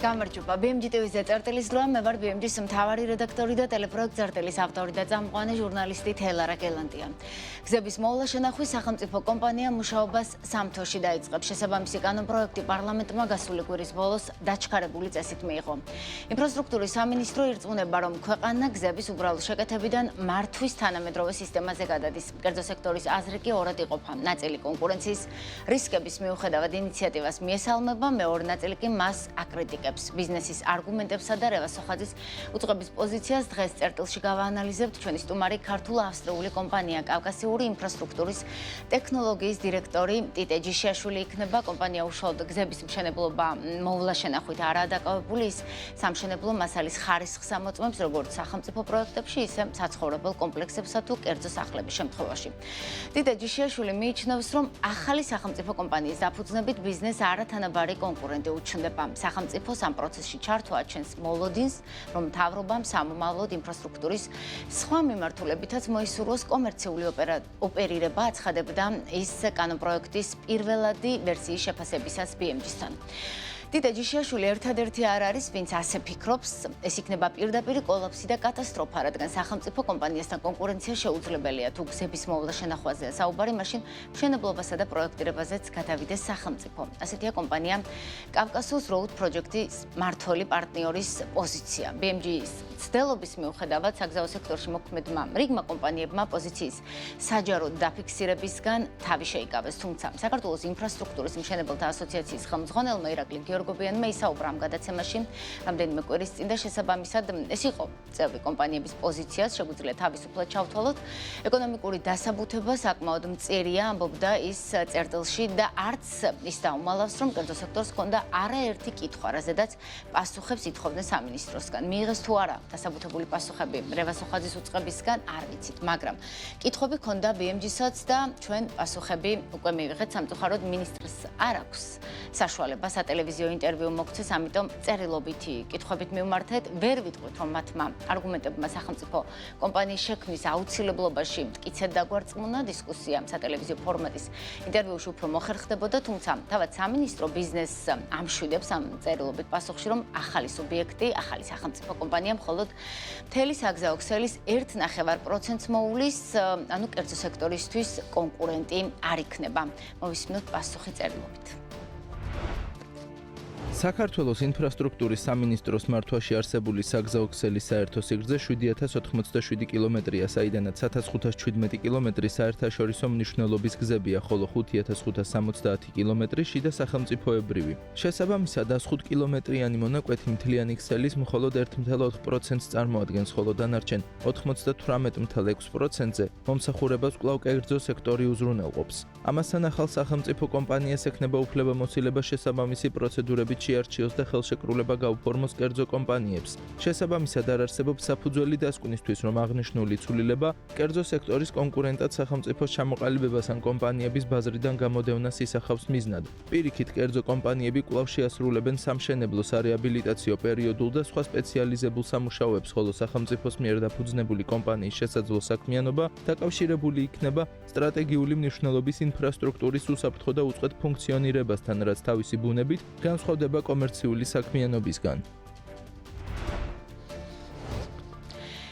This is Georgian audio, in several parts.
გამარჯობა. BMG TV-ზე წერტილის დროა, მე ვარ BMG-ის მთავარი რედაქტორი და ტელეპროექტ წერტილის ავტორი და წამყვანი ჟურნალისტი თელარა გელანტია. გზების მოვლა შენახვის სახელმწიფო კომპანია მუშაობას სამთოში დაიწყებს. შესაბამისი კანონპროექტი პარლამენტმა გასული კვირის ბოლოს დაჩქარებული წესით მიიღო. ინფრასტრუქტურის სამინისტრო ირწმუნება, რომ ქვეყანა გზების უბრალო შეკეთებიდან მართვის თანამედროვე სისტემაზე გადადის. კერძო სექტორის აზრი კი ორად იყოფა. ნაწილი კონკურენციის რისკების მიუხედავად ინიციატივას მიესალმება, მეორე ნაწილი კი მას აკრიტიკებს. ბიზნესის არგუმენტებსა და რევას სოხაძის უწყების პოზიციას დღეს წერტილში გავაანალიზებთ. ჩვენი სტუმარი ქართულ-ავსტრიული კომპანია კავკასიური ინფრასტრუქტურის ტექნოლოგიის დირექტორი ტიტე ჯიშიაშვილი იქნება. კომპანია უშუალოდ გზების მშენებლობა მოვლა შენახვით არაა დაკავებული, ის სამშენებლო მასალის ხარისხს ამოწმებს როგორც სახელმწიფო პროექტებში, ისე საცხოვრებელ კომპლექსებსა თუ კერძო სახლების შემთხვევაში. ტიტე ჯიშიაშვილი მიიჩნევს, რომ ახალი სახელმწიფო კომპანიის დაფუძნებით ბიზნეს არათანაბარი კონკურენტი უჩნდება. სახელმწიფო ამ პროცესში ჩართვა აჩენს მოლოდინს, რომ მთავრობამ სამომავლოდ ინფრასტრუქტურის სხვა მიმართულებითაც მოისურვოს კომერციული ოპერირება, აცხადებდა ის კანონპროექტის პირველადი ვერსიის შეფასებისას BMG-სთან. ტიტე ჯიშიაშვილი ერთადერთი არ არის, ვინც ასე ფიქრობს, ეს იქნება პირდაპირ კოლაფსი და კატასტროფა, რადგან სახელმწიფო კომპანიასთან კონკურენცია შეუძლებელია. თუ გზების მოვლა შენახვაზეა საუბარი, მაშინ მშენებლობასა და პროექტირებაზეც გადავიდეს სახელმწიფო. ასეთია კომპანია კავკასუს როუდ პროჯექტის მმართველი პარტნიორის პოზიცია. BMG-ის ცდელობის მიუხედავად საგზაო სექტორში მოქმედმა რიგმა კომპანიებმა პოზიციის საჯაროდ დაფიქსირებისგან თავი შეიკავეს, თუმცა საქართველოს ინფრასტრუქტურის მშენებელთა ასოციაციის ხელმძღვანელმა ირაკლი გიორგობიანმა ისაუბრა ამ გადაცემაში რამდენიმე კვირის წინ და შესაბამისად ეს იყო წევრი კომპანიების პოზიციას შეგვიძლია თავისუფლად ჩავთვალოთ. ეკონომიკური დასაბუთება საკმაოდ მწირია, ამბობდა ის წერტილში და არც ის დაუმალავს, რომ კერძო სექტორს ჰქონდა არაერთი კითხვა, რაზედაც პასუხებს ითხოვდნენ სამინისტროსგან. მიიღეს თუ არა დასაბუთებული პასუხები რევას სოხაძის უწყებისგან არ ვიცით, მაგრამ კითხვები ჰქონდა BMG-საც და ჩვენ პასუხები უკვე მივიღეთ. სამწუხაროდ მინისტრს არ აქვს საშუალება სატელევიზიო ინტერვიუ მოგცეს, ამიტომ წერილობითი კითხვებით მივმართეთ. ვერ ვიტყვით, რომ მათმა არგუმენტებმა სახელმწიფო კომპანიის შექმნის აუცილებლობაში მტკიცედ დაგვარწმუნა. დისკუსია სატელევიზიო ფორმატის ინტერვიუში უფრო მოხერხდებოდა, თუმცა თავად სამინისტრო ბიზნესს ამშვიდებს ამ წერილობით პასუხში, რომ ახალი სუბიექტი, ახალი სახელმწიფო კომპანია მხოლოდ მთელი საგზაო ქსელის 1.5%-ს მოუვლის, ანუ კერძო სექტორისთვის კონკურენტი არ იქნება. მოვისმინოთ პასუხი წერილობით. საქართველოს ინფრასტრუქტურის სამინისტროს მართვაში არსებული საგზაო ქსელის საერთო სიგრძე 7087 კილომეტრია, საიდანაც 1517 კილომეტრი საერთაშორისო მნიშვნელობის გზებია, ხოლო 5570 კილომეტრი შიდა სახელმწიფოებრივი. შესაბამისად, 105 კილომეტრიანი მონაკვეთი მთლიანი ქსელის მხოლოდ 1.4%-ს წარმოადგენს, ხოლო დანარჩენ 98.6%-ზე მომსახურებას კვლავ კერძო სექტორი უზრუნველყოფს. ამასთან ახალ სახელმწიფო კომპანიას ექნება უფლებამოსილება შესაბამისი პროცედურებით შეარჩიოს და ხელშეკრულება გაუფორმოს კერძო კომპანიებს. შესაბამისად არ არსებობს საფუძველი დასკვნისთვის, რომ აღნიშნული ცვლილება კერძო სექტორის კონკურენტად სახელმწიფოს ჩამოყალიბებას ან კომპანიების ბაზრიდან გამოდევნას ისახავს მიზნად. პირიქით, კერძო კომპანიები კვლავ შეასრულებენ სამშენებლო, სარეაბილიტაციო, პერიოდულ და სხვა სპეციალიზებულ სამუშაოებს, ხოლო სახელმწიფოს მიერ დაფუძნებული კომპანიის შესაძლო საქმიანობა დაკავშირებული იქნება სტრატეგიული მნიშვნელობის ინფრასტრუქტურის უსაფრთხო და უწყვეტ ფუნქციონირებასთან, რაც თავისი ბუნებით განსხვავდება კომერციული საქმიანობისგან.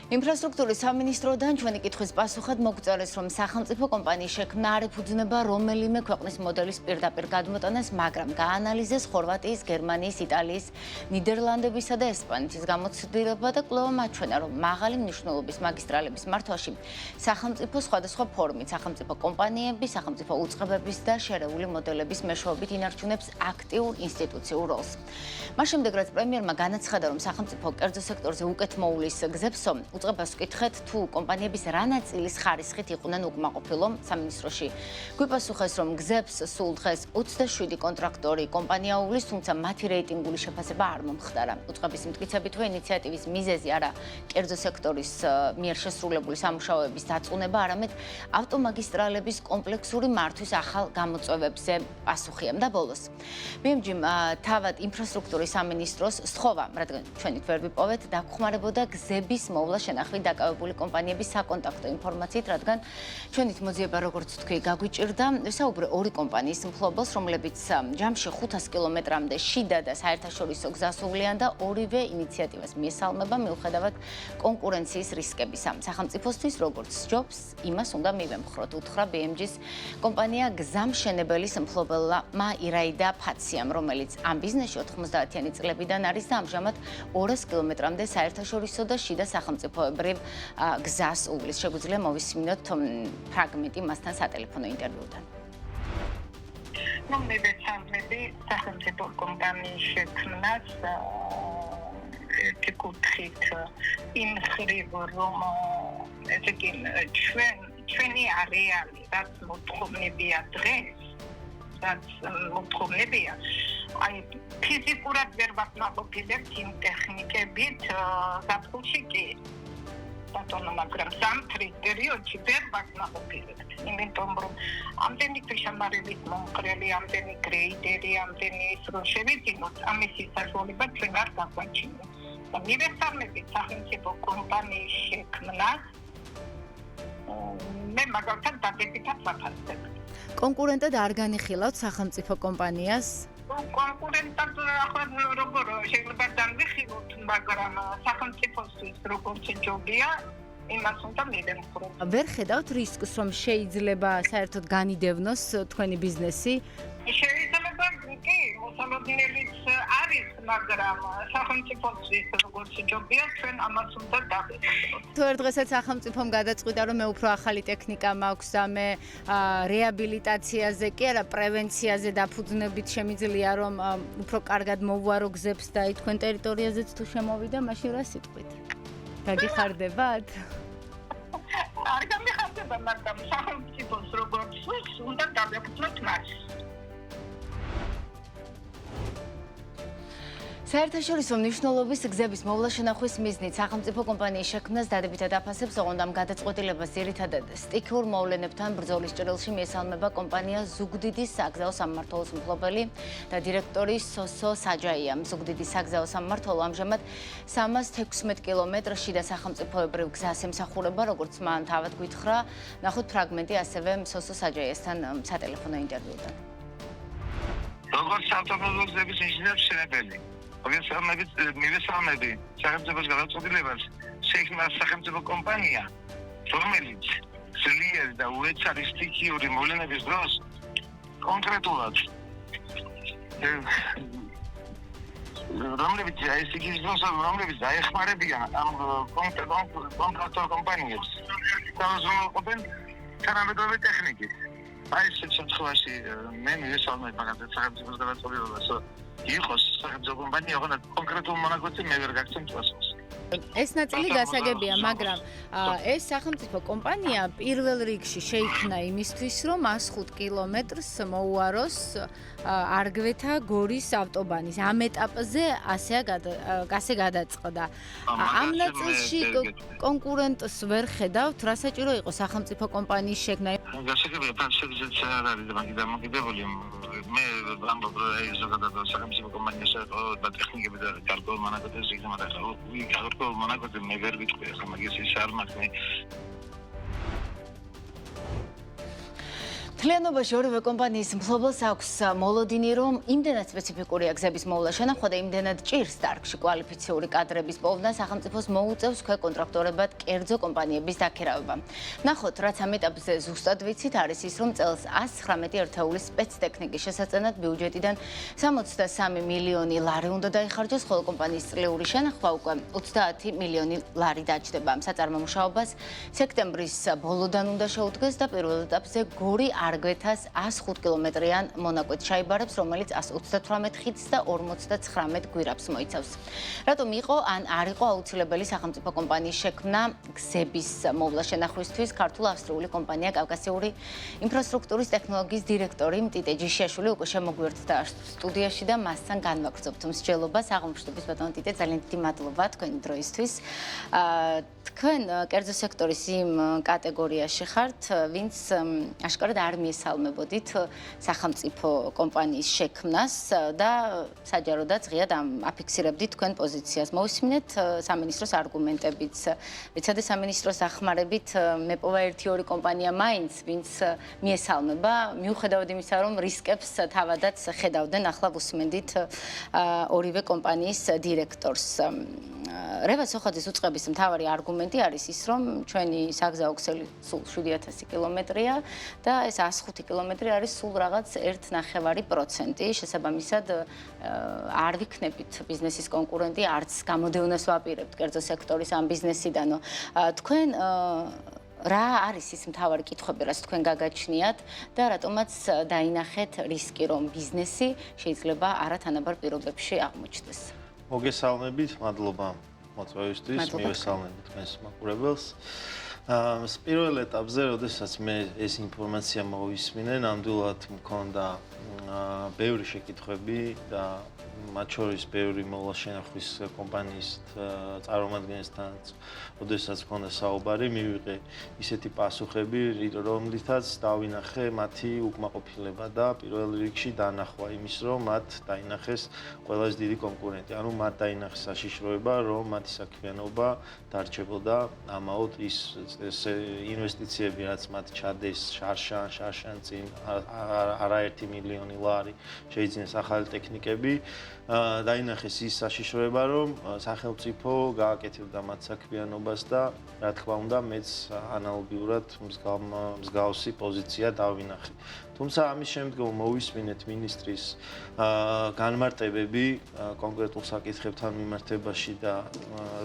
ინფრასტრუქტურის სამინისტროდან ჩვენი კითხვის პასუხად მოგწერეს, რომ სახელმწიფო კომპანიის შექმნა არ ეფუძნება რომელიმე ქვეყნის მოდელის პირდაპირ გადმოტანას, მაგრამ გაანალიზეს ხორვატიის, გერმანიის, იტალიის, ნიდერლანდებისა და ესპანეთის გამოცდილება და კვლევა მაჩვენა, რომ მაღალი მნიშვნელობის მაგისტრალების მართვაში სახელმწიფო სხვადასხვა ფორმით, სახელმწიფო კომპანიები, სახელმწიფო უწყებების და შერეული მოდელების მეშვეობით ინარჩუნებს აქტიურ ინსტიტუციურ როლს. მას შემდეგ, რაც პრემიერმა განაცხადა, რომ სახელმწიფო კერძო სექტორზე უკეთ მოუვლის გზებსო, უწყებას ვკითხეთ, თუ კომპანიების რა ნაწილის ხარისხით იყვნენ უკმაყოფილო. სამინისტროში გვიპასუხეს, რომ გზებს სულ დღეს 27 კონტრაქტორი კომპანია უვლის, თუმცა მათი რეიტინგული შეფასება არ მომხდარა. უწყების მტკიცებით, თუ ინიციატივის მიზეზი არა კერძო სექტორის მიერ შესრულებული სამუშაოების დაწუნება, არამედ ავტომაგისტრალების კომპლექსური მართვის ახალ გამოწვევებზე პასუხიამ და ბოლოს. BMG-მ თავად ინფრასტრუქტურის სამინისტროს სთხოვა, რადგან ჩვენით ვერ ვიპოვეთ, დაგხმარებოდა გზების მოვლა შენახვით დაკავებული კომპანიების საკონტაქტო ინფორმაციით, რადგან ჩვენით მოძიება, როგორც თქვი, გაგვიჭირდა. ვისაუბრე ორი კომპანიის მფლობელს, რომლებიც ჯამში 500 კილომეტრამდე შიდა და საერთაშორისო გზას უვლიან და ორივე ინიციატივას მიესალმება მიუხედავად კონკურენციის რისკებისა. სახელმწიფოსთვის როგორც ჯობს, იმას უნდა მივემხროთ, უთხრა BMG-ს კომპანია გზამშენებელის მფლობელმა ირაიდა ფაციამ, რომელიც ამ ბიზნესში 90-იანი წლებიდან არის და ამჟამად 200 კილომეტრამდე საერთაშორისო და შიდა სახელმწიფოებრივ გზას უვლის. შეგვიძლია მოვისმინოთ ფრაგმენტი მასთან სატელეფონო ინტერვიუდან. მე ვეცადები სახელმწიფო კომპანიის შექმნას ერთი კუთხით იმ ხრივ, რომ ესე იგი ჩვენი არეალი, რაც მოთხოვნებია დღეს, რაც მოთხოვნებია, აი ფიზიკურად ვერ ვაკმაყოფილებთ იმ ტექნიკებით ზაფხულში კი. ბატონო, მაგრამ ზამთრის პერიოდში ვერ ვაკმაყოფილებთ. იმიტომ რომ ამდენი ქვიშამარებით მომხრელი, ამდენი გრეიდერი, ამდენი ის რომ შევიძინოთ, ამის საშუალება ჩვენ არ გაგვაჩნია. და მივესალმებით სახელმწიფო კომპანიის შექმნას. მე მაგალითად დადებითად ვაფასებ. კონკურენტად არ განიხილავთ სახელმწიფო კომპანიას? კონკურენტად ახლა როგორ შეიძლება განვიხილოთ, მაგრამ სახელმწიფოსთვის როგორც ჯობია, იმას უნდა მივემხროთ. ვერ ხედავთ რისკს, რომ შეიძლება საერთოდ განიდევნოს თქვენი ბიზნესი? შეიძლება კი, მოსალოდნელიც არის, მაგრამ სახელმწიფოსთვის როგორც ჯობია, ჩვენ ამას უნდა დავეხმაროთ. თუ ერთ დღესაც სახელმწიფომ გადაწყვიტა, რომ მე უფრო ახალი ტექნიკა მაქვს და მე რეაბილიტაციაზე კი არა, პრევენციაზე დაფუძნებით შემიძლია, რომ უფრო კარგად მოვუარო გზებს და თქვენ ტერიტორიაზეც თუ შემოვიდა, მაშინ რა სიტყვით? გაგიხარდებათ? არ გამიხარდება, მაგრამ სახელმწიფოს როგორც უნდა დავეხმაროთ მას. საერთაშორისო მნიშვნელობის გზების მოვლა შენახვის მიზნით სახელმწიფო კომპანიის შექმნას დადებითად აფასებს, ოღონდ ამ გადაწყვეტილებას ძირითადად სტიქიურ მოვლენებთან ბრძოლის ჭრილში მიესალმება კომპანია ზუგდიდის საგზაო სამმართველოს მფლობელი და დირექტორი სოსო საჯაია. ზუგდიდის საგზაო სამმართველო ამჟამად 316 კილომეტრში და სახელმწიფოებრივ გზას ემსახურება, როგორც მან თავად გვითხრა. ნახოთ ფრაგმენტი ასევე სოსო საჯაიასთან სატელეფონო ინტერვიუდან. როგორც საავტომობილო გზების ინჟინერ-მშენებელი მივესალმები სახელმწიფოს გადაწყვეტილებას შექმნა სახელმწიფო კომპანია, რომელიც ძლიერ და უეცარი სტიქიური მოვლენების დროს კონკრეტულად რომლებიც დაეხმარებიან ამ კონტრაქტორ კომპანიებს თავზმოყოფენ თანამედროვე ტექნიკით. აი ეს შემთხვევაში მე მივესალმებ მაგალითად სახელმწიფოს გადაწყვეტილებას იყოს სახელმწიფო კომპანია, ოღონდ კონკრეტულ მონაკვეთზე მე ვერ გაგცემ წასულს. ეს ნაწილი გასაგებია, მაგრამ ეს სახელმწიფო კომპანია პირველ რიგში შეიქმნა იმისთვის, რომ 105 კილომეტრს მოუაროს არგვეთა გორის ავტობანის. ამ ეტაპზე ასე გადაწყდა. ამ ნაწილში კონკურენტს ვერ ხედავთ, რა საჭირო იყო სახელმწიფო კომპანიის შექმნა? გასაგებია, ფაქტშეგრძეც არ არის დამოკიდებული. მე ვამბობ, რომ ზოგადად სახელმწიფო კომპანიას და ტექნიკები და გარკვეულ მონაკვეთებზე იგზავნა და გარკვეულ მონაკვეთზე მე ვერ ვიტყვი, ახლა მაგის ის არ მაქვს მე. მთლიანობაში ორივე კომპანიის მფლობელს აქვს მოლოდინი, რომ იმდენად სპეციფიკურია გზების მოვლა შენახვა და იმდენად ჭირს დარგში კვალიფიციური კადრების პოვნა, სახელმწიფოს მოუწევს ქვეკონტრაქტორებად კერძო კომპანიების დაქირავება. ნახოთ, რაც ამ ეტაპზე ზუსტად ვიცით, არის ის, რომ წელს 119 ერთეულის სპეცტექნიკის შესაძენად ბიუჯეტიდან 63 მილიონი ლარი უნდა დაიხარჯოს, ხოლო კომპანიის წლიური შენახვა უკვე 30 მილიონი ლარი დაჯდება. საწარმო მუშაობას სექტემბრის ბოლოდან უნდა შეუდგეს და პირველ ეტაპზე გორი არგვეთას 105 კილომეტრიან მონაკვეთს ჩაიბარებს, რომელიც 138 ხიდს და 59 გვირაბს მოიცავს. რატომ იყო ან არ იყო აუცილებელი სახელმწიფო კომპანიის შექმნა გზების მოვლა შენახვისთვის, ქართულ-ავსტრიული კომპანია კავკასიური ინფრასტრუქტურის ტექნოლოგიის დირექტორი მტიტე ჯიშიაშვილი უკვე შემოგვიერთდა სტუდიაში და მასთან განვაგრძობთ მსჯელობას. აღმოჩნდების ბატონო მტიტე, ძალიან დიდი მადლობა თქვენი დროისთვის. თქვენ კერძო სექტორის იმ კატეგორიაში ხართ, ვინც აშკარად არ მიესალმებოდით სახელმწიფო კომპანიის შექმნას და საჯაროდაც ღიად აფიქსირებდით თქვენ პოზიციას. მოვისმინეთ სამინისტროს არგუმენტებიც. ვიცოდე სამინისტროს დახმარებით მეპოვა 1-2 კომპანია მაინც, ვინც მიესალმება, მიუხედავად იმისა, რომ რისკებს თავადაც ხედავდნენ, ახლა ვუსმენდით ორივე კომპანიის დირექტორს. რევაზ სოხაძის უწყების მთავარი არგუმენტი არის ის, რომ ჩვენი საგზაო ქსელი სულ 7000 კილომეტრია და ეს 105 კილომეტრი არის სულ რაღაც 1.5%. შესაბამისად არ ვიქნებით ბიზნესის კონკურენტი, არც გამოდევნას ვაპირებთ კერძო სექტორის ამ ბიზნესიდანო. თქვენ რა არის ის მთავარი კითხვები, რაც თქვენ გაგაჩნიათ და რატომაც დაინახეთ რისკი, რომ ბიზნესი შეიძლება არათანაბარ პირობებში აღმოჩნდეს. მოგესალმებით, მადლობა მოწვევისთვის, მივესალმებით თქვენს მაყურებელს. პირველ ეტაპზე, როდესაც მე ეს ინფორმაცია მოვისმინე, ნამდვილად მქონდა ბევრი შეკითხვები და მათ შორის ბევრი მოვლა შენახვის კომპანიის წარმომადგენელთან, როდესაც მქონდა საუბარი, მივიღე ისეთი პასუხები, რომლითაც დავინახე მათი უკმაყოფილება და პირველ რიგში დანახვა იმის, რომ მათ დაინახეს ყველაზე დიდი კონკურენტი. ანუ მათ დაინახეს საშიშროება, რომ მათი საქმიანობა დარჩებოდა ამაოდ ის ინვესტიციები, რაც მათ ჩადეს შარშან წინ არაერთი მილიონი ლარი შეიძინეს ახალი ტექნიკები. დაინახეს ის საშიშროება, რომ სახელმწიფო გააკეთებდა მათ საქმიანობას და რა თქმა უნდა, მეც ანალოგიურად მსგავსი პოზიცია დავინახე. თუმცა ამის შემდგომ მოვისმინეთ მინისტრის განმარტებები კონკრეტულ საკითხებთან მიმართებაში და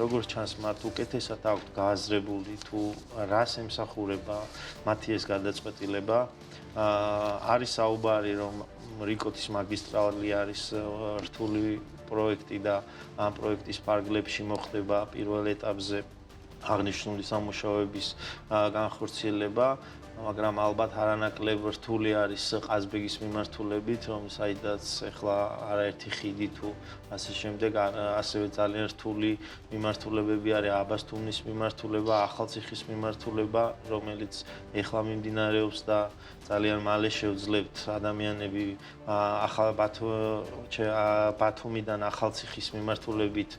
როგორც ჩანს, მათ უკეთესად აქვთ გააზრებული თუ რას ემსახურება მათი ეს გადაწყვეტილება. არის საუბარი, რომ რიკოთის მაგისტრალი არის რთული პროექტი და ამ პროექტის ფარგლებში მოხდება პირველ ეტაპზე აღნიშნული სამუშაოების განხორციელება, მაგრამ ალბათ არანაკლებ რთული არის ყაზბეგის მიმართულებით, რომ საიდაც ახლა არაერთი ხიდი თუ ასე შემდეგ, ასევე ძალიან რთული მიმართულებები არის აბასთუმნის მიმართულება, ახალციხის მიმართულება, რომელიც ახლა მიმდინარეობს და ძალიან მალე შევძლებთ ადამიანები ბათუმიდან ახალციხის მიმართულებით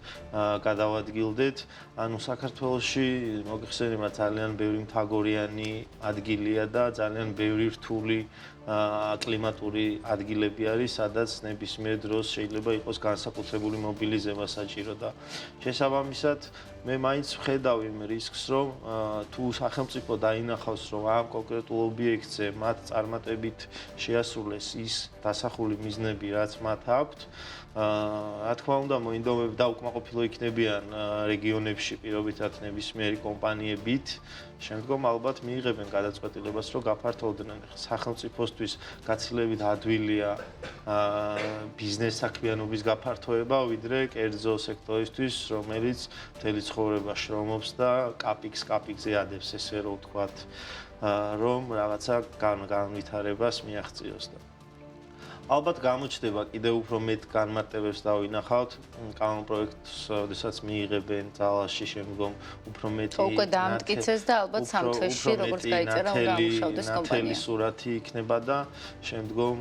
გადავადგილდეთ. ანუ საქართველოში მოგეხსენებათ ძალიან ბევრი მთაგორიანი ადგილია და ძალიან ბევრი რთული კლიმატური ადგილები არის, სადაც ნებისმიერ დროს შეიძლება იყოს განსაკუთრებული მობილიზება საჭირო და შესაბამისად მე მაინც ვხედავ იმ რისკს, რომ თუ სახელმწიფო დაინახავს, რომ ამ კონკრეტულ ობიექტზე მათ წარმატებით შეასრულეს ის დასახული მიზნები, რაც მათ აქვთ, რა თქმა უნდა, მოინდომები და უკმაყოფილო იქნებიან რეგიონებში პირობითად ნებისმიერი კომპანიებით. შემდგომ ალბათ მიიღებენ გადაწყვეტილებას, რომ გაფართოვდნენ სახელმწიფოსთვის გაცილებით ადვილია ბიზნეს საქმიანობის გაფართოება, ვიდრე კერძო სექტორისთვის, რომელიც მთელი ცხოვრება შრომობს და კაპიკზე ადევს, ესე რომ ვთქვათ, რომ რაღაცა განვითარებას მიაღწიოს და ალბათ გამოჩნდება კიდევ უფრო მეტ განმარტებებს დავინახავთ კანონპროექტს, როდესაც მიიღებენ ძალაში, შემდგომ უფრო მეტი უკვე დაამტკიცეს და ალბათ 3 თვეში როგორც დაიწერა უნდა ამუშავდეს კომპანია. ნათელი სურათი იქნება და შემდგომ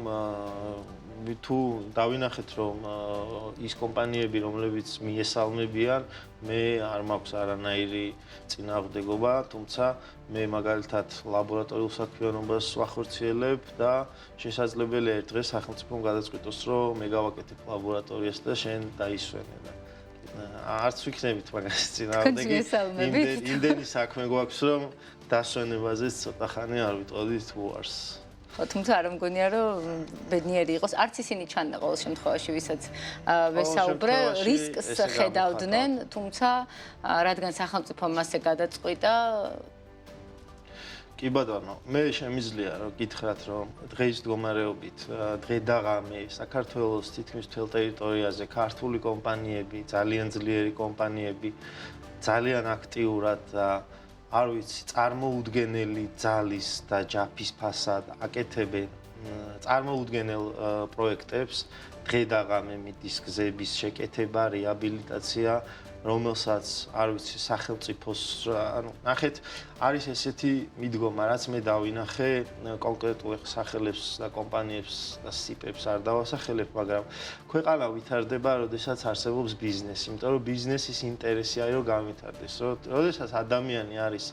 თუ დავინახეთ, რომ ის კომპანიები, რომლებიც მიესალმებიან, მე არ მაქვს არანაირი წინააღმდეგობა, თუმცა მე მაგალითად ლაბორატორიულ საქმიანობას ვახორციელებ და შესაძლებელია ერთ დღეს სახელმწიფომ გადაწყვიტოს, რომ მე გავაკეთებ ლაბორატორიას და შენ დაისვენე და არც ვიქნებით მაგას წინააღმდეგი. იმდენი საქმე გვაქვს, რომ დასვენებაზეც ცოტა ხანი არ ვიტყოდით უარს. თუმცა არ მგონია, რომ ბედნიერი იყოს, არც ისინი ჩანდა ყოველ შემთხვევაში, ვისაც ვესაუბრე, რისკს ხედავდნენ, თუმცა რადგან სახელმწიფო მასზე გადაწყვიტა, კი ბატონო, მე შემიძლია რომ გითხრათ, რომ დღის მდგომარეობით, დღე და ღამე საქართველოს თითქმის მთელ ტერიტორიაზე ქართული კომპანიები, ძალიან ძლიერი კომპანიები, ძალიან აქტიურად და არ ვიცი, წარმოუდგენელი ძალის და ჯაფის ფასად აკეთებენ წარმოუდგენელ პროექტებს, დღე და ღამე მიდის გზების შეკეთება, რეაბილიტაცია რომელსაც არ ვიცი სახელმწიფოს ანუ ნახეთ არის ესეთი მიდგომა რაც მე დავინახე კონკრეტულ სახელებს და კომპანიებს და სიპებს არ დავასახელებ მაგრამ ქვეყანა ვითარდება როდესაც არსებობს ბიზნესი იმიტომ რომ ბიზნესის ინტერესი არის რომ განვითარდეს როდესაც ადამიანი არის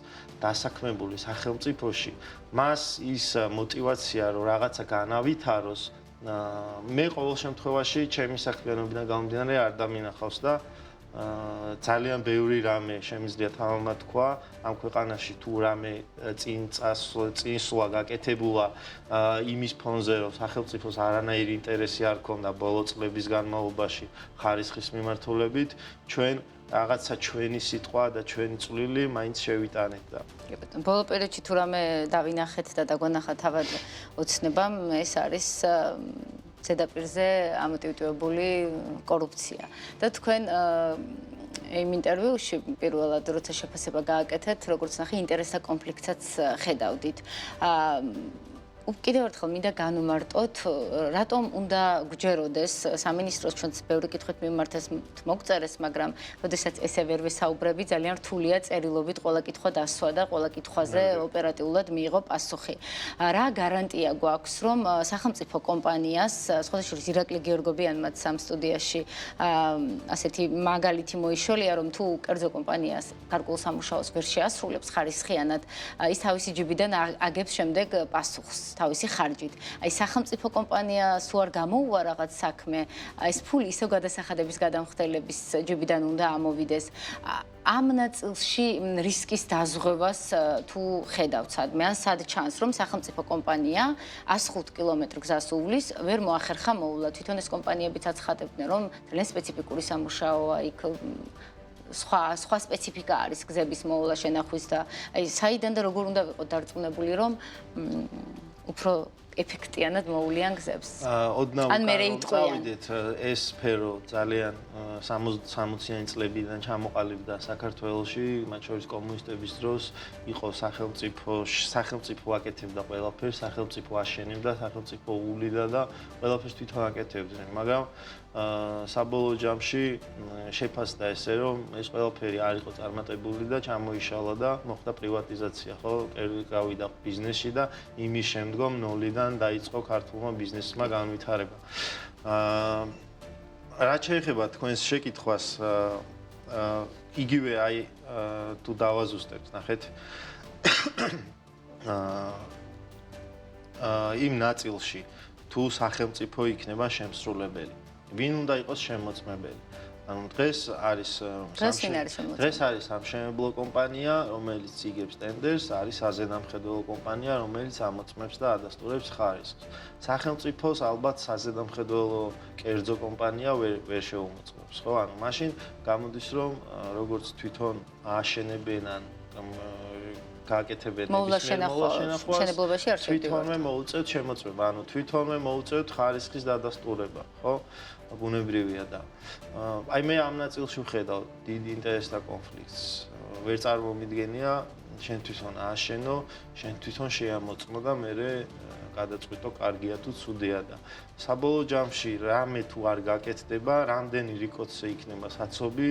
დასაქმებული სახელმწიფოში მას ის мотиваცია რომ რაღაცა განავითაროს მე ყოველ შემთხვევაში ჩემი საქმიანობიდან გამომდინარე არ დამინახავს და ძალიან ბევრი რამე შემიძლია თამამად თქვა ამ ქვეყანაში თუ რამე წინსვლა გაკეთებულა იმის ფონზე რომ სახელმწიფოს არანაირი ინტერესი არ ქონდა ბოლო წლების განმავლობაში ხარისხის მიმართულებით ჩვენ რაღაცა ჩვენი სიტყვა და ჩვენი წვლილი მაინც შევიტანეთ და ბოლო პერიოდში თუ რამე დავინახეთ და დაგვანახა თავად ოცნებამ ეს არის ზედაპირზე ამოტივირებული კორუფცია და თქვენ იმ ინტერვიუში პირველად როცა შეფასება გააკეთეთ როგორც ნახე ინტერესთა კონფლიქტსაც ხედავდით კიდევ ერთხელ მინდა განვმარტოთ, რატომ უნდა გვჯეროდეს სამინისტროს ჩვენც ბევრი კითხვით მიმართეს მოგწერეს, მაგრამ როდესაც ესე ვერ ვესაუბრები, ძალიან რთულია წერილობით ყველა კითხვა დასვა და ყველა კითხვაზე ოპერატიულად მიიღო პასუხი. რა გარანტია გვაქვს, რომ სახელმწიფო კომპანიას, სხვადასხვა ირაკლი გეორგობიანმაც ამ სტუდიაში ასეთი მაგალითი მოიშოლია, რომ თუ კერძო კომპანიას გარკვეულ სამუშაოს ვერ შეასრულებს ხარისხიანად, ის თავისი ჯიბიდან აგებს შემდეგ პასუხს. თავისი ხარჯით. აი სახელმწიფო კომპანია სულ არ გამოუვა რაღაც საქმე, ეს ფული ისევ გადასახადების გადამხდელების ჯიბიდან უნდა ამოვიდეს. ამ ნაწილში რისკის დაზღვევას თუ ხედავთ სადმე, ან სად ჩანს, რომ სახელმწიფო კომპანია 105 კილომეტრ გზას უვლის, ვერ მოახერხა მოვლა. თვითონ ეს კომპანიებიც აცხადებდნენ, რომ ძალიან სპეციფიკური სამუშაოა იქ სხვა სპეციფიკა არის გზების მოვლა შენახვის და აი საიდან და როგორ უნდა ვიყოთ დარწმუნებული, რომ უფრო ეფექტიანად მოვლიან გზებს. ან მე რეიტყვიან. ეს სფერო ძალიან 60-იანი წლებიდან ჩამოყალიბდა საქართველოში, მათ შორის კომუნისტების დროს იყო სახელმწიფო აკეთებდა ყველაფერს, სახელმწიფო აშენებდა, სახელმწიფო უვლიდა და ყველაფერს თვითონ აკეთებდნენ, მაგრამ საბოლოო ჯამში შეფასდა ესე რომ ეს ყველაფერი არ იყო წარმატებული და ჩამოიშალა და მოხდა პრივატიზაცია, ხო? გავიდა ბიზნესში და იმის შემდგომ ნოლიდან დაიწყო ქართულმა ბიზნესმა განვითარება. რაც შეეხება თქვენს შეკითხვას, იგივე აი თუ დავაზუსტებთ, ნახეთ. იმ ნაწილში თუ სახელმწიფო იქნება შემსრულებელი ვინ უნდა იყოს შემოწმებელი? ანუ დღეს არის სამშენებლო კომპანია, რომელიც იგებს ტენდერს, არის საზედამხედველო კომპანია, რომელიც ამოწმებს და ადასტურებს ხარისხს. სახელმწიფოს ალბათ საზედამხედველო კერძო კომპანია ვერ შეუმოწმებს, ხო? ანუ მაშინ გამოდის, რომ როგორც თვითონ ააშენებენ ან გააკეთებენ მშენებლობაში არ შევდივართ. თვითონვე მოუწევთ შემოწმება, ანუ თვითონვე მოუწევთ ხარისხის დადასტურება, ხო? ბუნებრივია და აი მე ამ ნაწილში ვხედავ დიდ ინტერესთა კონფლიქტს. ვერ წარმომიდგენია შენ თვითონ ააშენო, შენ თვითონ შეამოწმო და მე გადაწყვიტო კარგია თუ ცუდია და საბოლოო ჯამში რამე თუ არ გაკეთდება, რამდენი რიკოცე იქნება საცობი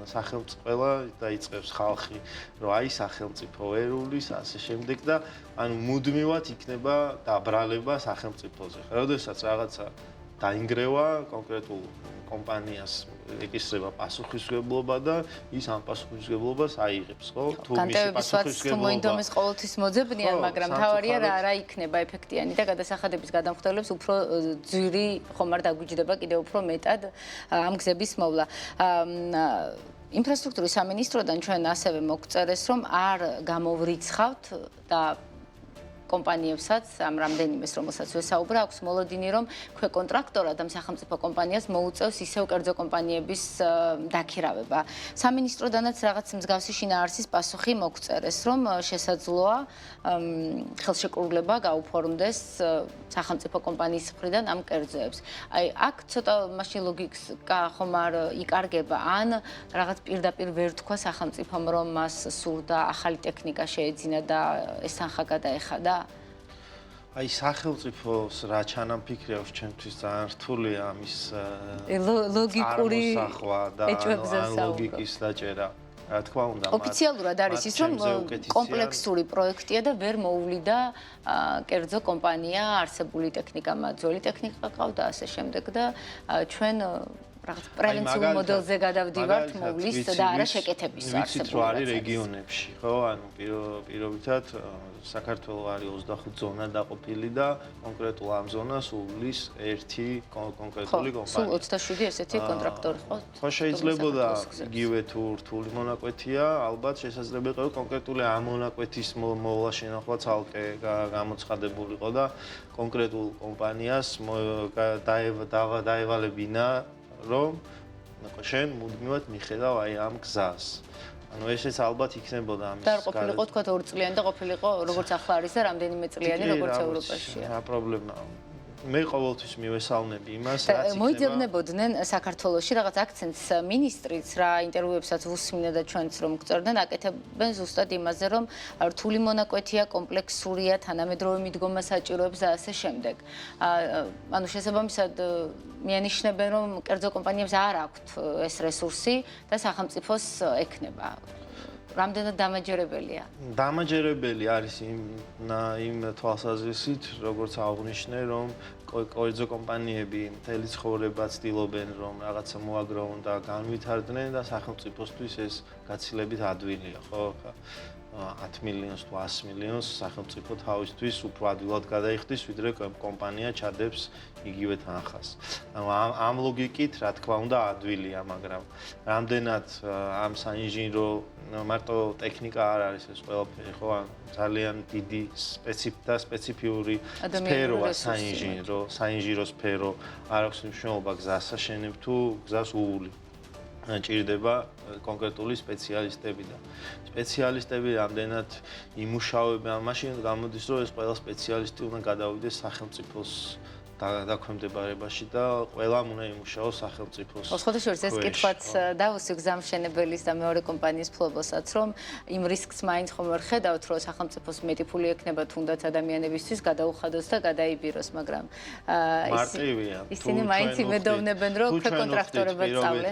სახელმწიფო დაიწყებს ხალხი, რომ აი სახელმწიფო ერულის ასე შემდეგ და ანუ მუდმივად იქნება დაბრალება სახელმწიფოზე. როდესაც რაღაცა დაინგრევა კონკრეტულ კომპანიას ეკისრება პასუხისმგებლობა და ის ამ პასუხისმგებლობას აიღებს, ხო? თუ მისი პასუხისმგებლობა მოინდომეს ყოველთვის მოძებნიან, მაგრამ თავარია რა იქნება ეფექტიანი და გადასახადების გადამხდელებს უფრო ძვირი ხომ არ დაგვიჯდება კიდევ უფრო მეტად ამ გზების მოვლა. ინფრასტრუქტურის სამინისტროდან ჩვენ ასევე მოგწერეს, რომ არ გამოვრიცხავთ და კომპანიებსაც ამ რამდენიმეს რომელსაც ვესაუბრა აქვს მოლოდინი რომ ქვეკონტრაქტორად ამ სახელმწიფო კომპანიას მოუწევს ისევ კერძო კომპანიების დაქირავება. სამინისტროდანაც რაღაც მსგავსი შინაარსის პასუხი მოგწერეს რომ შესაძლოა ხელშეკრულება გაუფორმდეს სახელმწიფო კომპანიის მხრიდან ამ კერძოებს. აი აქ ცოტა მაშინ ლოგიკა ხომ არ იკარგება ან რაღაც პირდაპირ ვერ თქვა სახელმწიფომ რომ მას სურდა ახალი ტექნიკა შეეძინა და ეს თანხა გადაეხადა. აი სახელმწიფოს რა ჩანაფიქრიავს ჩვენთვის ძალიან რთულია ამის ლოგიკური წარმოსახვა და ლოგიკის დაჭერა. რა თქმა უნდა, ოფიციალურად არის ის, რომ კომპლექსური პროექტია და ვერ მოუვლიდა კერძო კომპანია, არსებული ტექნიკა, ძველი ტექნიკა ყავდა ასე შემდეგ და ჩვენ რაღაც პრევენციულ მოდელზე გადავდივართ, მოვლის და არა შეკეთების არსებობას. ვიცით რომ არის რეგიონებში, ხო? ანუ პირობითად საქართველოს არის 25 ზონა დაყოფილი და კონკრეტულ ამ ზონას უვლის ერთი კონკრეტული კომპანია. სულ 27 ესეთი კონტრაქტორი ხო? ხო შეიძლებოდა იგივე თუ რთული მონაკვეთია, ალბათ შესაძლებელი იყო კონკრეტული ამ მონაკვეთის მოვლა შენახვა ცალკე გამოცხადებულიყო და კონკრეტულ კომპანიას დაევალებინა რომ შენ მუდმივად მიხედავ აი ამ გზას. ანუ ესეც ალბათ იქნებოდა ამის. და ყოფილიყო თქვა 2 წლიანი და ყოფილიყო როგორც ახლა არის და რამდენიმე წლიანი როგორც ევროპაშია. რა პრობლემაა. მე ყოველთვის მივესალმები იმას, რაც იქნება. მოიძებნებოდნენ საქართველოში რაღაც აქცენტს მინისტრიც რა ინტერვიუებსაც ვუსმინე და ჩვენც რომ გწერდნენ, აკეთებენ ზუსტად იმაზე, რომ რთული მონაკვეთია, კომპლექსურია, თანამედროვე მიდგომა საჭიროებს და ასე შემდეგ. ანუ შესაბამისად მიანიშნებენ, რომ კერძო კომპანიებს არ აქვთ ეს რესურსი და სახელმწიფოს ექნება. რამდენად დამაჯერებელია? დამაჯერებელი არის იმ თვალსაზრისით, როგორც აღნიშნე, რომ კერძო კომპანიები მთელი ცხოვრება ცდილობენ, რომ რაღაცა მოაგროვონ და განვითარდნენ და სახელმწიფოსთვის ეს გაცილებით ადვილია, ხო? 10 მილიონს თუ 100 მილიონს სახელმწიფო თავისთვის უფრო ადვილად გადაიხდის, ვიდრე კომპანია ჩადებს იგივე თანხას. ანუ ამ ლოგიკით, რა თქმა უნდა, ადვილია, მაგრამ რამდენად ამ საინჟინრო მარტო ტექნიკა არ არის ეს ყველაფერი, ხო? ძალიან დიდი სპეციფიური სფეროა საინჟინრო სფერო, არ აქვს მნიშვნელობა გზას აშენებ თუ გზას უვული. ჭირდება კონკრეტული სპეციალისტები და სპეციალისტები რამდენად იმუშავებენ, მაშინ გამოდის რომ ეს ყველა სპეციალისტი უნდა გადავიდეს სახელმწიფოს დაქვემდებარებაში და ყველამ უნდა იმუშაოს სახელმწიფოს. ხოთაშორის ეს კითხვაც დავუსვი გზამშენებელის და მეორე კომპანიის ფლობელსაც, რომ იმ რისკს მაინც ხომ ვერ ხედავთ, რომ სახელმწიფოს მეტი ფული ექნება თუნდაც ადამიანებისთვის გადაუხადოს და გადაიბიროს, მაგრამ ისინი მაინც იმედოვნებენ, რომ კონტრაქტორებად სწავლენ.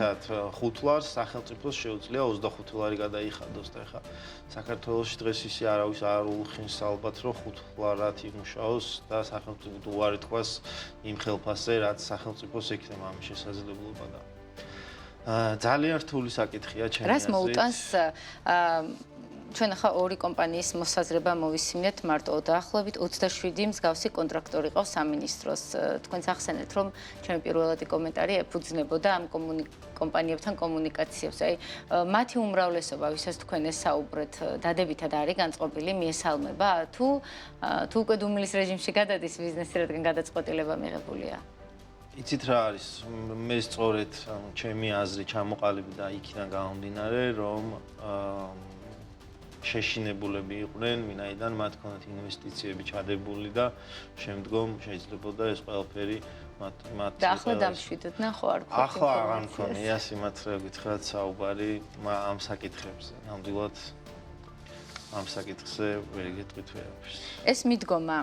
5 ლარს სახელმწიფოს შეუძლია 25 ლარი გადაიხადოს და ეხა საქართველოში დღეს ისე არავის არ უხინს ალბათ, რომ 5 ლარად იმუშაოს და სახელმწიფო უარი თქვას იმ ხელფასზე, რაც სახელმწიფოს ექნება ამის შესაძლებლობა და ძალიან რთული საკითხია ჩემი აზრით. რას მოუტანს ჩვენ ახლა ორი კომპანიის მოსაზრება მოვისმინეთ მარტო დაახლოებით 27 მსგავსი კონტრაქტორი ყავს სამინისტროს. თქვენს ახსენეთ, რომ ჩემი პირველადი კომენტარი ეფუძნებოდა ამ კომპანიებთან კომუნიკაციებს. აი, მათი უმრავლესობა, ვისაც თქვენ ესაუბრეთ, დადებითად არის განწყობილი, მიესალმება თუ უკვე დუმილის რეჟიმში გადადის ბიზნესი, რადგან გადაწყვეტილება მიღებულია? იცით რა არის? მე სწორედ ჩემი აზრი ჩამოყალიბდა და იქიდან გამომდინარე, რომ შეშინებულები იყვნენ, ვინაიდან მათ ქონათ ინვესტიციები ჩადებული და შემდგომ შეიძლებოდა ეს ყველაფერი მათ და ახლა დამშვიდდნენ ხო არ გქონდა? ახლა აღარ მქონია სიმართლე გითხრათ საუბარი ამ საკითხებზე. ნამდვილად ამ საკითხზე ვერ გეტყვით ვერაფერს. ეს მიდგომა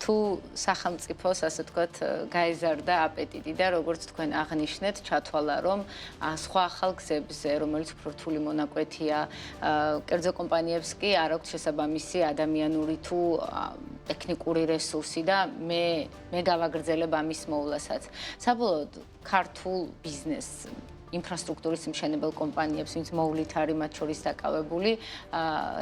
თუ სახელმწიფოს, ასე ვთქვათ, გაეზარდა აპეტიტი და როგორც თქვენ აღნიშნეთ, ჩათვალა, რომ სხვა ახალ გზებზე, რომელიც უფრო რთული მონაკვეთია, კერძო კომპანიებს კი არ აქვთ შესაბამისი ადამიანური თუ ტექნიკური რესურსი და მე გავაგრძელებ ამის მოვლასაც. საბოლოოდ ქართულ ბიზნესს ინფრასტრუქტურის მშენებელ კომპანიებს, ვინც მოვლით არის მათ შორის დაკავებული,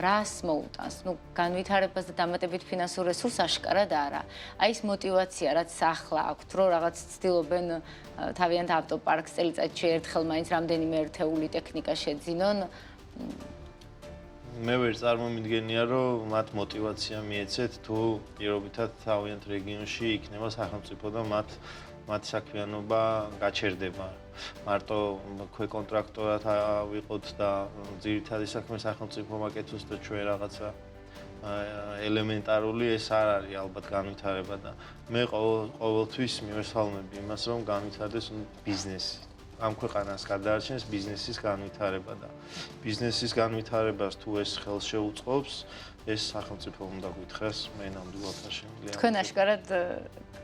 რას მოუტანს? ნუ განვითარებას და დამატებით ფინანსურ რესურსს აშკარად არა. აი ეს мотиваცია, რაც ახლა აქვთ, რომ რაღაც ცდილობენ თავიანთ ავტოპარკს წელიწადში ერთხელ მაინც რამდენიმე ერთეული ტექნიკა შეძინონ. მე ვერ წარმომიდგენია, რომ მათ мотиваცია მიეცეთ თუ პირობითად თავიანთ რეგიონში იქნება სახელმწიფო და მათი საქმიანობა გაჩერდება. მარტო კონტრაქტორად ავიყოთ და ძირითადი საქმე სახელმწიფო მაკეთოს და ჩვენ რაღაცა ელემენტარული ეს არ არის ალბათ განვითარება და მე ყოველთვის მივესალმები იმას, რომ განვითარდეს ბიზნესი. ამ ქვეყანას გადაარჩენს ბიზნესის განვითარება და ბიზნესის განვითარებას თუ ეს ხელს შეუწყობს, ეს სახელმწიფო უნდა გითხრას, მე ნამდვილად არ შემიძლია. თქვენ აშკარად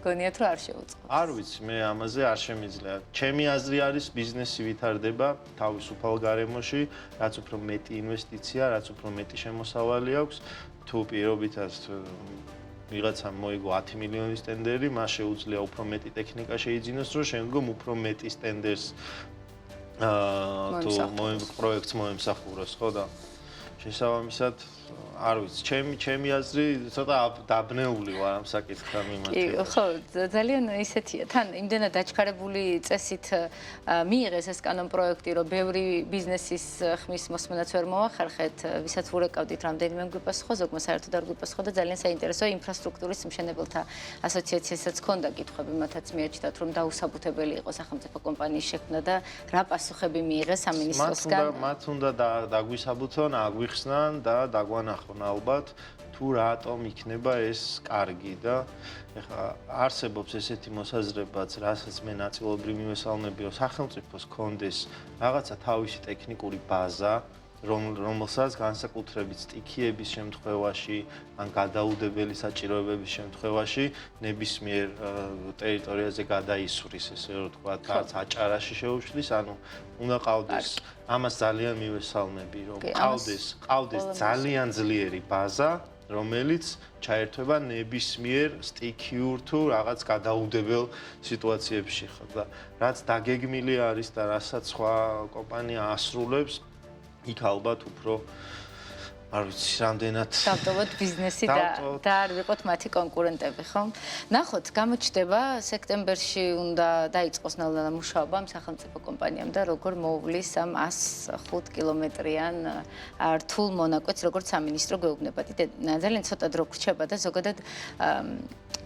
გონიათ რომ არ შეუწყობს. არ ვიცი, მე ამაზე არ შემიძლია. ჩემი აზრი არის ბიზნესი ვითარდება თავისუფალ გარემოში, რაც უფრო მეტი ინვესტიცია, რაც უფრო მეტი შემოსავალი აქვს, თუ პირობითად ვიღაცამ მოიგო 10 მილიონის ტენდერი, მას შეუძლია უფრო მეტი ტექნიკა შეიძინოს, რომ შემდგომ უფრო მეტი ტენდერს თუ პროექტს მოემსახუროს, ხო და შესაბამისად არ ვიცი, ჩემი აზრი ცოტა დაბნეული ვარ ამ საკითხთან მიმართებით. ხო, ძალიან ისეთია. თან იმდენად დაჩქარებული წესით მიიღეს ეს კანონ პროექტი, რომ ბევრი ბიზნესის ხმის მოსმენაც ვერ მოახერხეთ, ვისაც ვურეკავდით რამდენიმე გვიპასუხა, ზოგმა საერთოდ არ გვიპასუხა და ძალიან საინტერესოა ინფრასტრუქტურის მშენებელთა ასოციაციასაც ჰქონდა კითხვები, მათაც მიაჩნდათ, რომ დაუსაბუთებელი იყო სახელმწიფო კომპანიის შექმნა და რა პასუხები მიიღეს სამინისტროსგან. მათ უნდა დაგვისაბუთონ, აგვიხსნან და დაგვანახონ ალბათ თუ რატომ იქნება ეს კარგი და ეხლა არსებობს ესეთი მოსაზრებაც, რასაც მე ნაწილობრივ მივესალმები, რომ სახელმწიფოს კონდეს რაღაცა თავისი ტექნიკური ბაზა, რომელსაც განსაკუთრებით სტიქიების შემთხვევაში, ან გადაუდებელი საჭიროებების შემთხვევაში ნებისმიერ ტერიტორიაზე გადაისვრის, ესე რომ თქვა, რაც აჭარაში შეუშლის, ანუ უნდა ყავდეს, ამას ძალიან მივესალმები, რომ ყავდეს ძალიან ძლიერი ბაზა, რომელიც ჩაერთვება ნებისმიერ სტიქიურ თუ რაღაც გადაუდებელ სიტუაციებში ხო და რაც დაგეგმილი არის და რასაც სხვა კომპანია ასრულებს იქ ალბათ უფრო არ ვიცი, რამდენად დავტოვოთ ბიზნესი და არ ვიყოთ მათი კონკურენტები, ხო? ნახოთ, გამოჩნდება სექტემბერში უნდა დაიწყოს ნელ-ნელა მუშაობა ამ სახელმწიფო კომპანიამ და როგორ მოუვლის ამ 105 კილომეტრიან რთულ მონაკვეთს, როგორც სამინისტრო გვეუბნება. ძალიან ცოტა დრო გრჩება და ზოგადად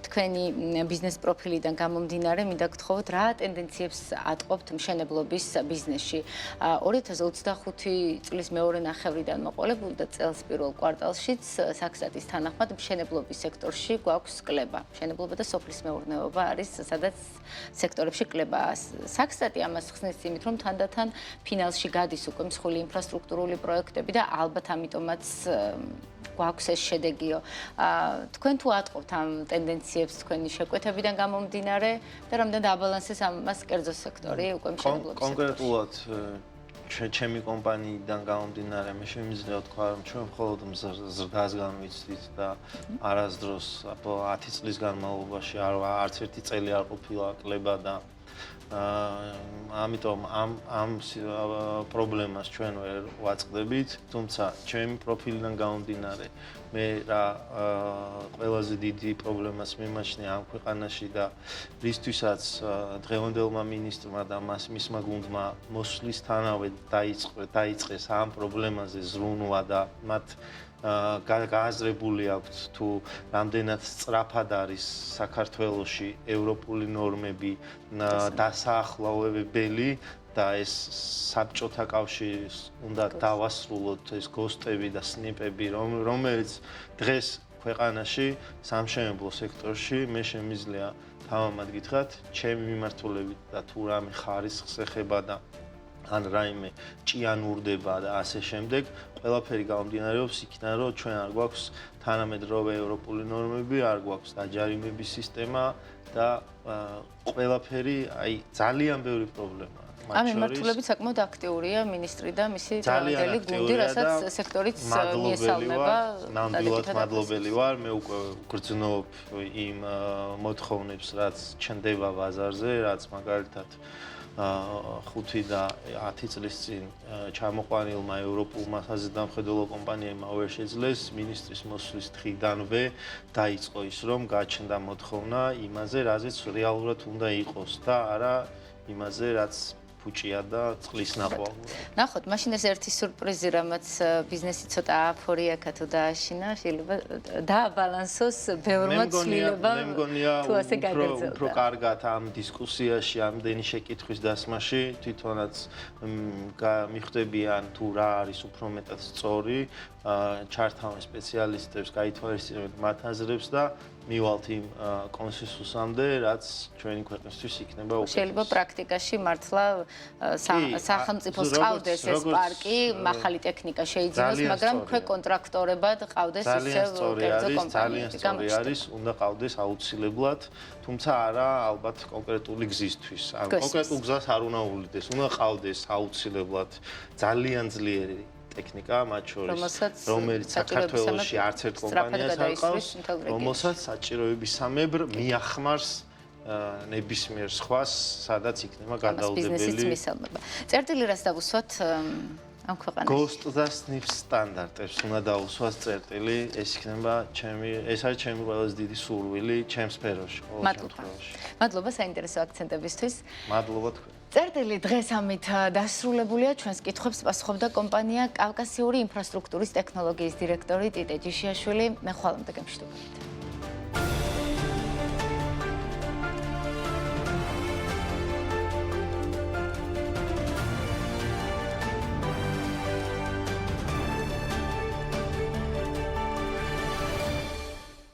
თქვენი ბიზნეს პროფილიდან გამომდინარე, მინდა გთხოვოთ, რა ტენდენციებს ატყობთ მშენებლობის ბიზნესში. 2025 წლის მეორე ნახევრიდან მოყოლებული და წელს პირველ კვარტალშიც საქსტატის თანახმად მშენებლობის სექტორში გვაქვს კლება. მშენებლობა და სოფლის მეურნეობა არის სადაც სექტორებში კლებაა. საქსტატი ამას ხსნის იმით, რომ თანდათან ფინალში გადის უკვე მსხვილი ინფრასტრუქტურული პროექტები და ალბათ ამიტომაც გვაქვს ეს შედეგიო. თქვენ თუ ატყობთ ამ ტენდენციებს თქვენი შეკვეთებიდან გამომდინარე და რამდენად აბალანსეს ამას კერძო სექტორი უკვე მშენებლობის სექტორში. კონკრეტულად ჩემი კომპანიიდან გამომდინარე, მე შემიძლია ვთქვა, რომ ჩვენ მხოლოდ ზრდას განვიცდით და არასდროს 10 წლის განმავლობაში არც ერთი წელი არ ყოფილა კლება და ამიტომ ამ პრობლემას ჩვენ ვერ ვაწყდებით, თუმცა ჩემი პროფილიდან გამომდინარე, მე რა ყველაზე დიდი პრობლემას მიმაჩნია ამ ქვეყანაში და რისთვისაც დღევანდელმა მინისტრმა და მისმა გუნდმა მოსვლისთანავე დაიწყეს ამ პრობლემაზე ზრუნვა და მათ გააზრებული აქვთ თუ რამდენად სწრაფად არის საქართველოში ევროპული ნორმები დასაახლოვებელი და ეს საბჭოთა კავშირის უნდა დავასრულოთ ეს გოსტები და სნიპები, რომელიც დღეს ქვეყანაში სამშენებლო სექტორში მე შემიძლია თამამად გითხრათ, ჩემი მიმართულებით და თუ რამე ხარისხს ეხება და ან რაიმე ჭიანურდება და ასე შემდეგ, ყველაფერი გამომდინარეობს იქიდან, რომ ჩვენ არ გვაქვს თანამედროვე ევროპული ნორმები, არ გვაქვს დაჯარიმების სისტემა და ყველაფერი, ძალიან ბევრი პრობლემაა. ამ მიმართულებით საკმაოდ აქტიურია მინისტრი და მისი დღევანდელი გუნდი, რასაც სექტორიც მიესალმება. ნამდვილად მადლობელი ვარ, მე უკვე გრძნობ იმ მოთხოვნებს, რაც ჩნდება ბაზარზე, რაც მაგალითად 5 და 10 წლის წინ ჩამოყვანილმა ევროპულმა საზედამხედველო კომპანიებმა ვერ შეძლეს მინისტრის მოსვლის დღიდანვე დაიწყო ის, რომ გაჩნდა მოთხოვნა იმაზე, რაზეც რეალურად უნდა იყოს და არა იმაზე, რაც ფუჭია და წყლის ნაყვავია. ნახოთ, მაშინ ეს ერთი სურპრიზი, რამაც ბიზნესი ცოტა აფორიაკა თუ დააშინა, შეიძლება დააბალანსოს ბევრმა ცვლილებამ. მე მგონია უფრო კარგად ამ დისკუსიაში, ამდენი შეკითხვის დასმაში თვითონაც მიხვდებიან თუ რა არის უფრო მეტად სწორი, ჩართავენ სპეციალისტებს, გაითვალისწინებენ მათ აზრებს და მივალთ იმ კონსენსუსამდე, რაც ჩვენი ქვეყნისთვის იქნება უკეთესი. შეიძლება პრაქტიკაში მართლა სახელმწიფოს ყავდეს ეს პარკი, მაღალი ტექნიკა შეიძინოს, მაგრამ ქვე კონტრაქტორებად ყავდეს ისევ კერძო კომპანიები. ძალიან სწორი არის, უნდა ყავდეს აუცილებლად, თუმცა არა ალბათ კონკრეტული გზისთვის. ან კონკრეტულ გზას არ უნდა უვლიდეს, უნდა ყავდეს აუცილებლად ძალიან ძლიერი ტექნიკა მათ შორის, რომელიც საქართველოში არც ერთ კომპანიას არ ყავს, რომელსაც საჭიროებისამებრ მიახმარს ნებისმიერ სხვას, სადაც იქნება გადაუდებელი. წერტილი რას დავუსვათ ამ ქვეყანაში? GOST და SNIF სტანდარტებს უნდა დავუსვათ წერტილი, ეს იქნება ეს არის ჩემი ყველაზე დიდი სურვილი ჩემს სფეროში. მადლობა საინტერესო აქცენტებისთვის. მადლობა თქვენ. წერტილი დღეს ამით დასრულებულია. ჩვენს კითხვებს პასუხობდა კომპანია კავკასიური ინფრასტრუქტურის ტექნოლოგიის დირექტორი ტიტე ჯიშიაშვილი. მე ხვალამდე გემშვიდობებით.